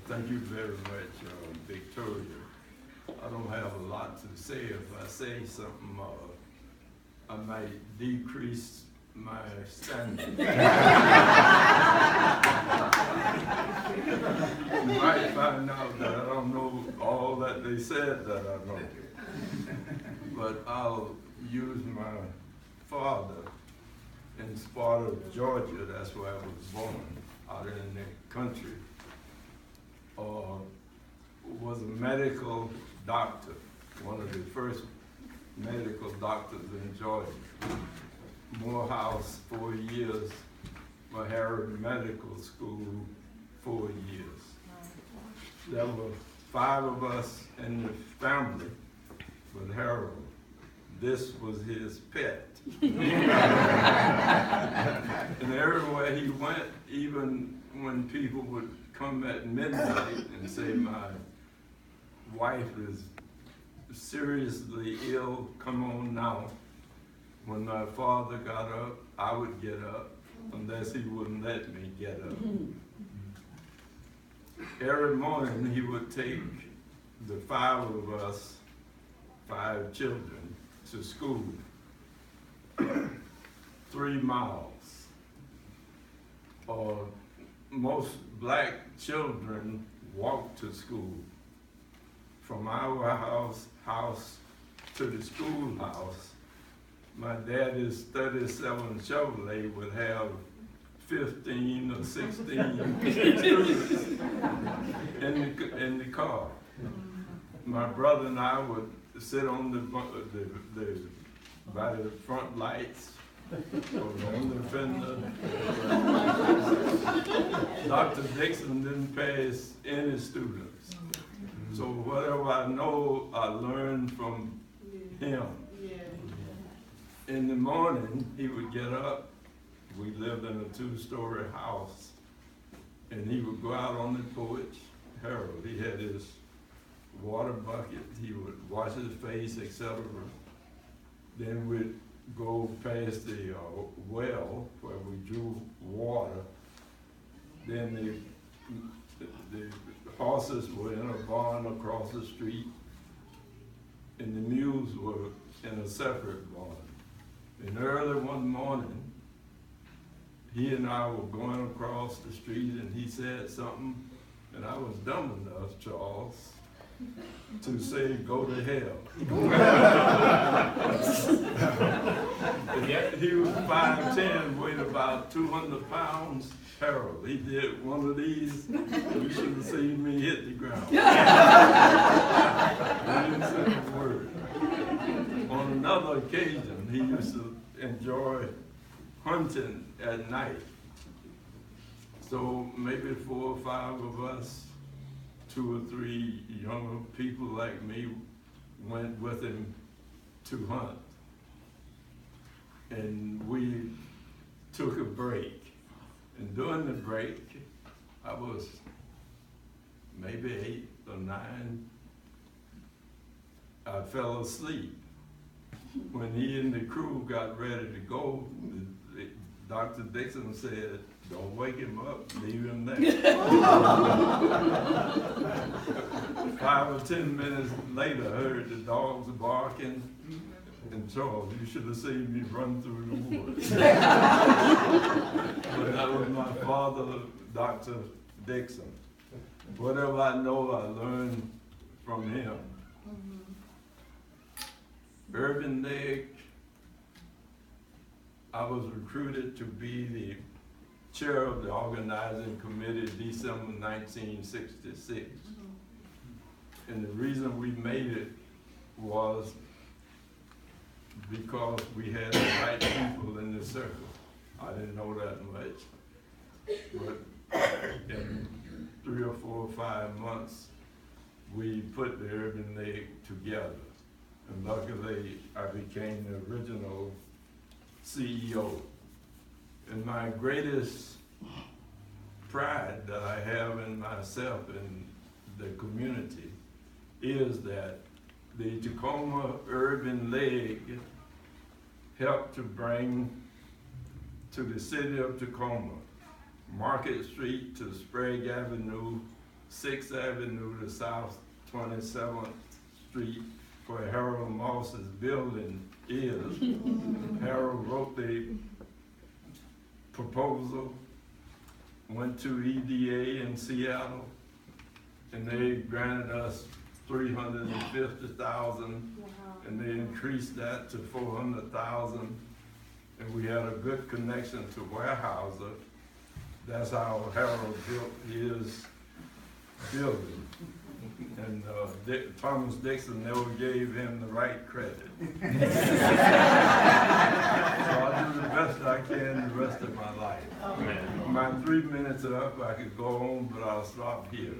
Thank you very much, Victoria. I don't have a lot to say. If I say something, I might decrease my standard. You might find out that I don't know all that they said that I know. But I'll use my father in Sparta, Georgia. That's where I was born, out in the country. Was a medical doctor, one of the first medical doctors in Georgia. Morehouse, 4 years. Harvard Medical School, 4 years. There were 5 of us in the family with Harold. This was his pet. And everywhere he went, even when people would come at midnight and say, my wife is seriously ill, come on now. When my father got up, I would get up, unless he wouldn't let me get up. Every morning he would take the 5 of us, 5 children, to school, 3 miles. Most black children walk to school. From our house to the schoolhouse, my daddy's 37 Chevrolet would have 15 or 16 students in the car. My brother and I would sit on by the front lights, or on the fender. Dr. Dixon didn't pass any students. So whatever I know, I learned from him. In the morning, he would get up. We lived in a 2-story house. And he would go out on the porch. Harold, he had his water bucket. He would wash his face, etc. Then we'd go past the well where we drew water. Then the horses were in a barn across the street, and the mules were in a separate barn. And early one morning, he and I were going across the street, and he said something, and I was dumb enough, Charles, to say, go to hell. He was 5'10", weighed about 200 pounds. Harold, he did one of these, you should have seen me hit the ground. I didn't say a word. On another occasion, he used to enjoy hunting at night. So maybe 4 or 5 of us, 2 or 3 younger people like me, went with him to hunt. And we took a break. And during the break, I was maybe 8 or 9. I fell asleep. When he and the crew got ready to go, Dr. Dixon said, don't wake him up, leave him there. 5 or 10 minutes later, I heard the dogs barking. And Charles, you should have seen me run through the woods. But that was my father, Dr. Dixon. Whatever I know, I learned from him. Urban League, I was recruited to be the chair of the organizing committee December 1966. And the reason we made it was because we had the right people in the circle. I didn't know that much, but in 3 or 4 or 5 months, we put the Urban League together. And luckily, I became the original CEO. And my greatest pride that I have in myself and the community is that the Tacoma Urban League helped to bring to the city of Tacoma, Market Street to Sprague Avenue, 6th Avenue to South 27th Street where Harold Moss's building is. Harold wrote the proposal, went to EDA in Seattle, and they granted us $350,000, and they increased that to $400,000, and we had a good connection to Weyerhaeuser. That's how Harold built his building. And Thomas Dixon never gave him the right credit. So I'll do the best I can the rest of my life. My 3 minutes are up, I could go home, but I'll stop here.